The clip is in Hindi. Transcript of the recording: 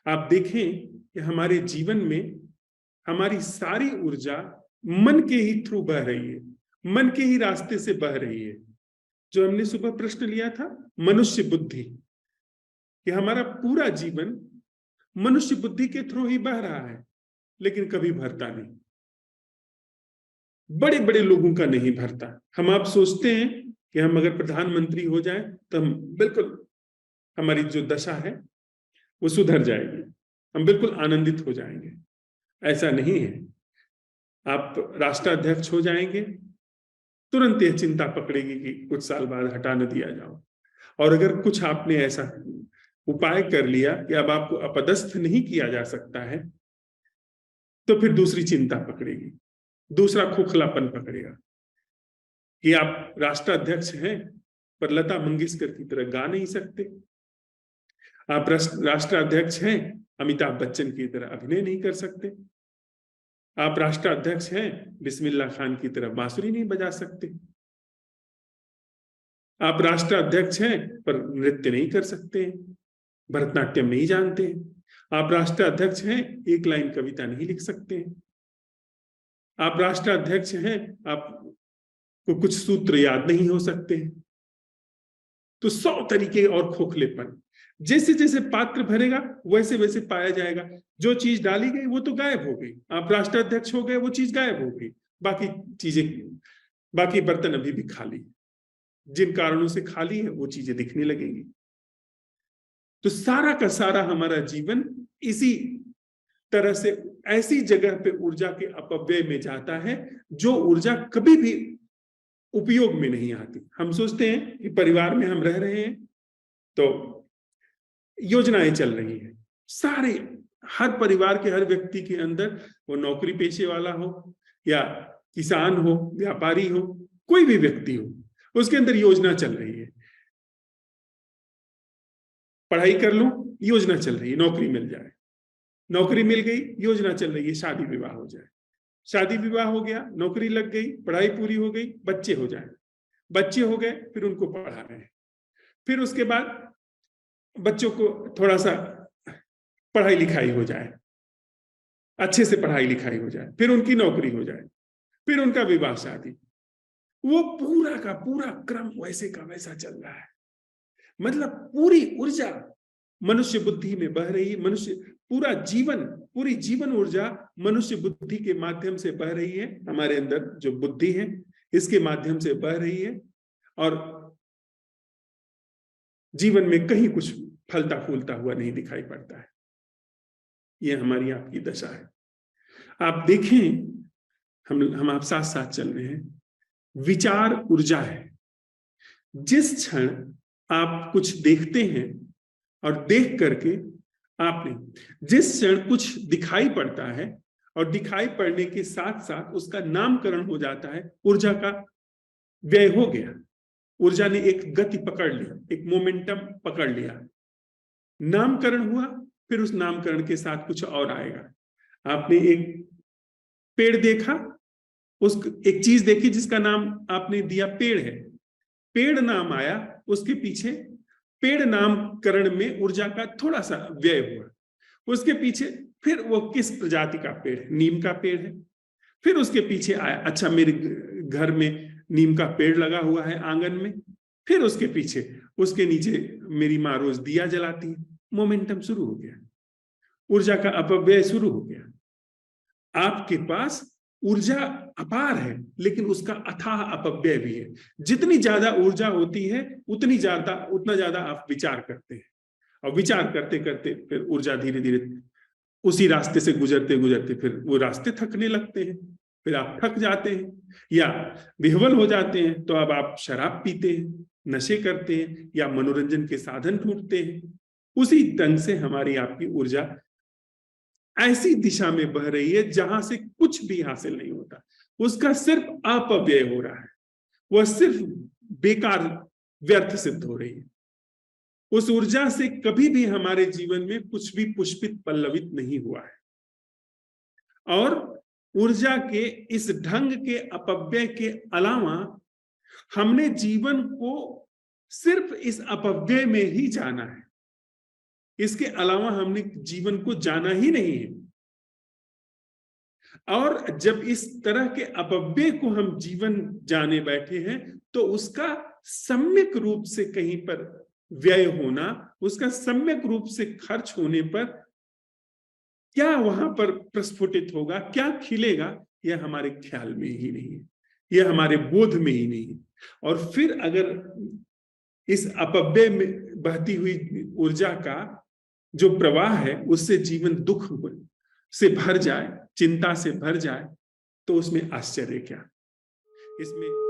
आप देखें कि हमारे जीवन में हमारी सारी ऊर्जा मन के ही थ्रू बह रही है, मन के ही रास्ते से बह रही है। जो हमने सुबह प्रश्न लिया था, मनुष्य बुद्धि, कि हमारा पूरा जीवन मनुष्य बुद्धि के थ्रू ही बह रहा है, लेकिन कभी भरता नहीं। बड़े बड़े लोगों का नहीं भरता। हम आप सोचते हैं कि हम अगर प्रधानमंत्री हो जाएं तो हम बिल्कुल, हमारी जो दशा है वो सुधर जाएगी, हम बिल्कुल आनंदित हो जाएंगे। ऐसा नहीं है। आप राष्ट्राध्यक्ष हो जाएंगे, तुरंत यह चिंता पकड़ेगी कि कुछ साल बाद हटा न दिया जाओ। और अगर कुछ आपने ऐसा उपाय कर लिया कि अब आपको अपदस्थ नहीं किया जा सकता है, तो फिर दूसरी चिंता पकड़ेगी, दूसरा खोखलापन पकड़ेगा कि आप राष्ट्राध्यक्ष हैं पर लता मंगेशकर की तरह गा नहीं सकते, आप राष्ट्राध्यक्ष हैं अमिताभ बच्चन की तरह अभिनय नहीं कर सकते, आप राष्ट्राध्यक्ष हैं बिस्मिल्लाह खान की तरह बांसुरी नहीं बजा सकते, आप राष्ट्राध्यक्ष हैं पर नृत्य नहीं कर सकते, भरतनाट्यम नहीं जानते, आप राष्ट्राध्यक्ष हैं एक लाइन कविता नहीं लिख सकते, आप राष्ट्राध्यक्ष हैं आपको कुछ सूत्र याद नहीं हो सकते। तो 100 तरीके और खोखलेपन, जैसे जैसे पात्र भरेगा वैसे वैसे पाया जाएगा। जो चीज डाली गई वो तो गायब हो गई, आप राष्ट्राध्यक्ष हो गए, वो चीज गायब हो गई। बाकी चीजें, बाकी बर्तन अभी भी खाली, जिन कारणों से खाली है वो चीजें दिखने लगेंगी। तो सारा का सारा हमारा जीवन इसी तरह से ऐसी जगह पे ऊर्जा के अपव्यय में जाता है जो ऊर्जा कभी भी उपयोग में नहीं आती। हम सोचते हैं कि परिवार में हम रह रहे हैं तो योजनाएं चल रही हैं, सारे हर परिवार के हर व्यक्ति के अंदर, वो नौकरी पेशे वाला हो या किसान हो, व्यापारी हो, कोई भी व्यक्ति हो, उसके अंदर योजना चल रही है। पढ़ाई कर लूं, योजना चल रही है नौकरी मिल जाए, नौकरी मिल गई, योजना चल रही है शादी विवाह हो जाए, शादी विवाह हो गया, नौकरी लग गई, पढ़ाई पूरी हो गई, बच्चे हो जाए, बच्चे हो गए, फिर उनको पढ़ा रहे हैं, फिर उसके बाद बच्चों को थोड़ा सा पढ़ाई लिखाई हो जाए, अच्छे से पढ़ाई लिखाई हो जाए, फिर उनकी नौकरी हो जाए, फिर उनका विवाह शादी, वो पूरा का पूरा क्रम वैसे का वैसा चल रहा है। मतलब पूरी ऊर्जा मनुष्य बुद्धि में बह रही है, मनुष्य पूरा जीवन, पूरी जीवन ऊर्जा मनुष्य बुद्धि के माध्यम से बह रही है। हमारे अंदर जो बुद्धि है इसके माध्यम से बह रही है, और जीवन में कहीं कुछ फलता फूलता हुआ नहीं दिखाई पड़ता है। यह हमारी आपकी दशा है। आप देखें, हम आप साथ साथ चल रहे हैं। विचार ऊर्जा है। जिस क्षण आप कुछ देखते हैं और देख करके आपने, जिस क्षण कुछ दिखाई पड़ता है और दिखाई पड़ने के साथ साथ उसका नामकरण हो जाता है, ऊर्जा का व्यय हो गया। ऊर्जा ने एक गति पकड़ ली, एक मोमेंटम पकड़ लिया, नामकरण हुआ, फिर उस नामकरण के साथ कुछ और आएगा। आपने एक पेड़ देखा, उस एक चीज देखी जिसका नाम आपने दिया पेड़ है, पेड़ नाम आया, उसके पीछे पेड़ नामकरण में ऊर्जा का थोड़ा सा व्यय हुआ, उसके पीछे फिर वो किस प्रजाति का पेड़ है, नीम का पेड़ है, फिर उसके पीछे आया अच्छा मेरे घर में नीम का पेड़ लगा हुआ है आंगन में, फिर उसके पीछे उसके नीचे मेरी माँ रोज दिया जलाती है। मोमेंटम शुरू हो गया, ऊर्जा का अपव्यय शुरू हो गया। आपके पास ऊर्जा अपार है लेकिन उसका अथाह अपव्यय भी है। जितनी ज्यादा ऊर्जा होती है उतना ज्यादा आप विचार करते हैं, और विचार करते करते फिर ऊर्जा धीरे धीरे उसी रास्ते से गुजरते गुजरते फिर वो रास्ते थकने लगते हैं, फिर आप थक जाते हैं या विह्वल हो जाते हैं, तो अब आप शराब पीते हैं, नशे करते हैं या मनोरंजन के साधन ढूंढते हैं। उसी ढंग से हमारी आपकी ऊर्जा ऐसी दिशा में बह रही है जहां से कुछ भी हासिल नहीं होता, उसका सिर्फ अपव्यय हो रहा है, वह सिर्फ बेकार व्यर्थ सिद्ध हो रही है। उस ऊर्जा से कभी भी हमारे जीवन में कुछ भी पुष्पित पल्लवित नहीं हुआ है। और ऊर्जा के इस ढंग के अपव्यय के अलावा हमने जीवन को सिर्फ इस अपव्यय में ही जाना है। इसके अलावा हमने जीवन को जाना ही नहीं है। और जब इस तरह के अपव्यय को हम जीवन जाने बैठे हैं, तो उसका सम्यक रूप से कहीं पर व्यय होना, उसका सम्यक रूप से खर्च होने पर क्या वहां पर प्रस्फुटित होगा, क्या खिलेगा, यह हमारे ख्याल में ही नहीं है, यह हमारे बोध में ही नहीं है। और फिर अगर इस अपव्यय में बहती हुई ऊर्जा का जो प्रवाह है उससे जीवन दुख से भर जाए, चिंता से भर जाए, तो उसमें आश्चर्य क्या? इसमें